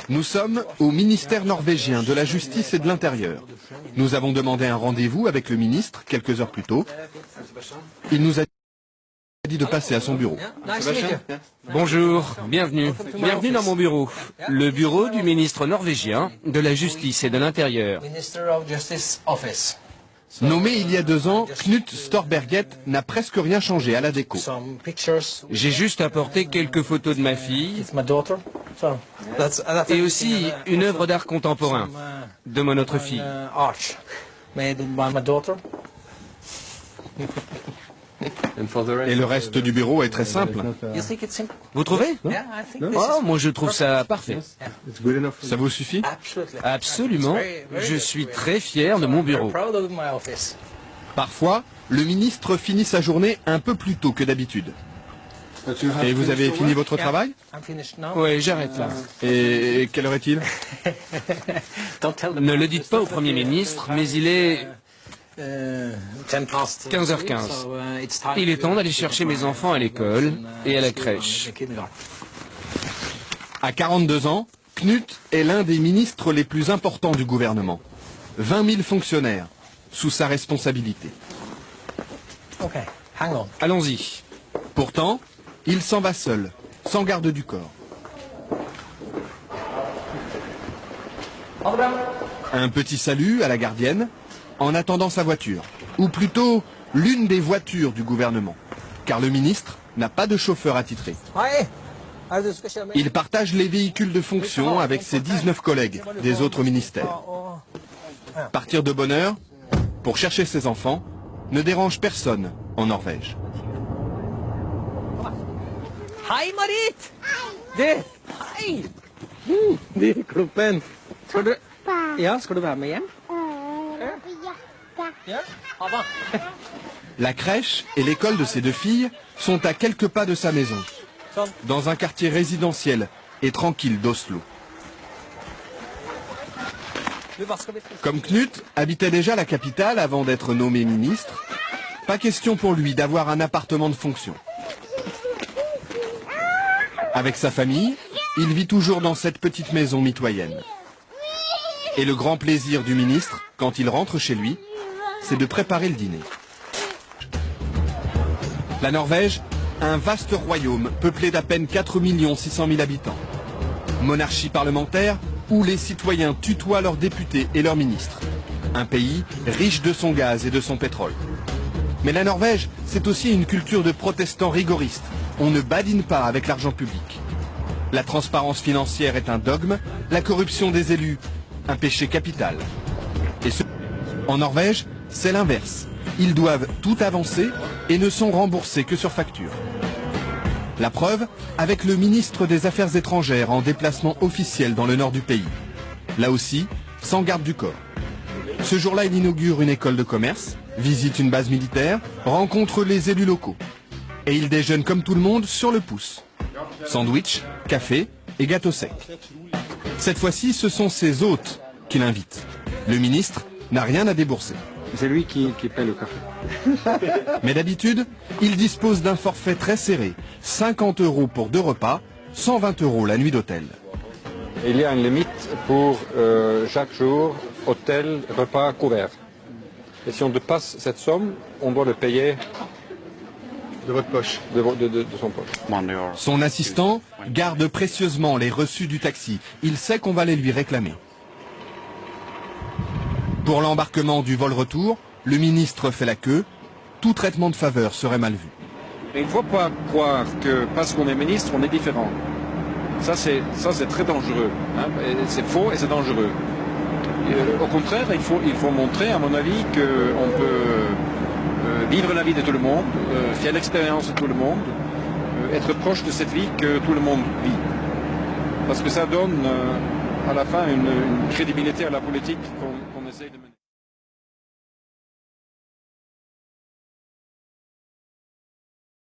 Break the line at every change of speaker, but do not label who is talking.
Nous sommes au ministère norvégien de la Justice et de l'Intérieur. Nous avons demandé un rendez-vous avec le ministre quelques heures plus tôt. Il nous a dit de passer à son bureau.
Bonjour, bienvenue. Bienvenue dans mon bureau. Le bureau du ministre norvégien de la Justice et de l'Intérieur.
Nommé il y a 2 ans, Knut Storberget n'a presque rien changé à la déco.
J'ai juste apporté quelques photos de ma fille et aussi une œuvre d'art contemporain de mon autre fille.
Et le reste du bureau est très simple.
Vous trouvez? Oh, moi je trouve ça parfait.
Ça vous suffit?
Absolument. Je suis très fier de mon bureau.
Parfois, le ministre finit sa journée un peu plus tôt que d'habitude. Et vous avez fini votre travail?
Oui, j'arrête là.
Et quelle heure est-il?
Ne le dites pas au Premier ministre, mais il est 15h15. Il est temps d'aller chercher mes enfants à l'école et à la crèche.
À 42 ans, Knut est l'un des ministres les plus importants du gouvernement. 20 000 fonctionnaires sous sa responsabilité.
Allons-y.
Pourtant, il s'en va seul, sans garde du corps. Un petit salut à la gardienne, en attendant sa voiture. Ou plutôt, l'une des voitures du gouvernement. Car le ministre n'a pas de chauffeur attitré. Il partage les véhicules de fonction avec ses 19 collègues des autres ministères. Partir de bonne heure, pour chercher ses enfants, ne dérange personne en Norvège.
Hei, Marit! Hei! De kroppen. Skal du være med hjem? Ja? Ha det.
La crèche et l'école de ses 2 filles sont à quelques pas de sa maison, dans un quartier résidentiel et tranquille d'Oslo. Comme Knut habitait déjà la capitale avant d'être nommé ministre, pas question pour lui d'avoir un appartement de fonction. Avec sa famille, il vit toujours dans cette petite maison mitoyenne. Et le grand plaisir du ministre, quand il rentre chez lui, c'est de préparer le dîner. La Norvège, un vaste royaume peuplé d'à peine 4 600 000 habitants. Monarchie parlementaire où les citoyens tutoient leurs députés et leurs ministres. Un pays riche de son gaz et de son pétrole. Mais la Norvège, c'est aussi une culture de protestants rigoristes. On ne badine pas avec l'argent public. La transparence financière est un dogme, la corruption des élus, un péché capital. En Norvège, c'est l'inverse. Ils doivent tout avancer et ne sont remboursés que sur facture. La preuve, avec le ministre des Affaires étrangères en déplacement officiel dans le nord du pays. Là aussi, sans garde du corps. Ce jour-là, il inaugure une école de commerce, visite une base militaire, rencontre les élus locaux. Et il déjeune comme tout le monde sur le pouce. Sandwich, café et gâteau sec. Cette fois-ci, ce sont ses hôtes qui l'invitent. Le ministre n'a rien à débourser.
C'est lui qui paie le café.
Mais d'habitude, il dispose d'un forfait très serré. 50 € pour 2 repas, 120 € la nuit d'hôtel.
Il y a une limite pour chaque jour, hôtel, repas couvert. Et si on dépasse cette somme, on doit le payer
De votre poche.
de son poche.
Son assistant garde précieusement les reçus du taxi. Il sait qu'on va les lui réclamer. Pour l'embarquement du vol retour, le ministre fait la queue. Tout traitement de faveur serait mal vu.
Et il ne faut pas croire que parce qu'on est ministre, on est différent. Ça, c'est très dangereux. Hein. C'est faux et c'est dangereux. Au contraire, il faut montrer, à mon avis, qu'on peut vivre la vie de tout le monde, faire l'expérience de tout le monde, être proche de cette vie que tout le monde vit. Parce que ça donne à la fin une crédibilité à la politique qu'on essaie de mener.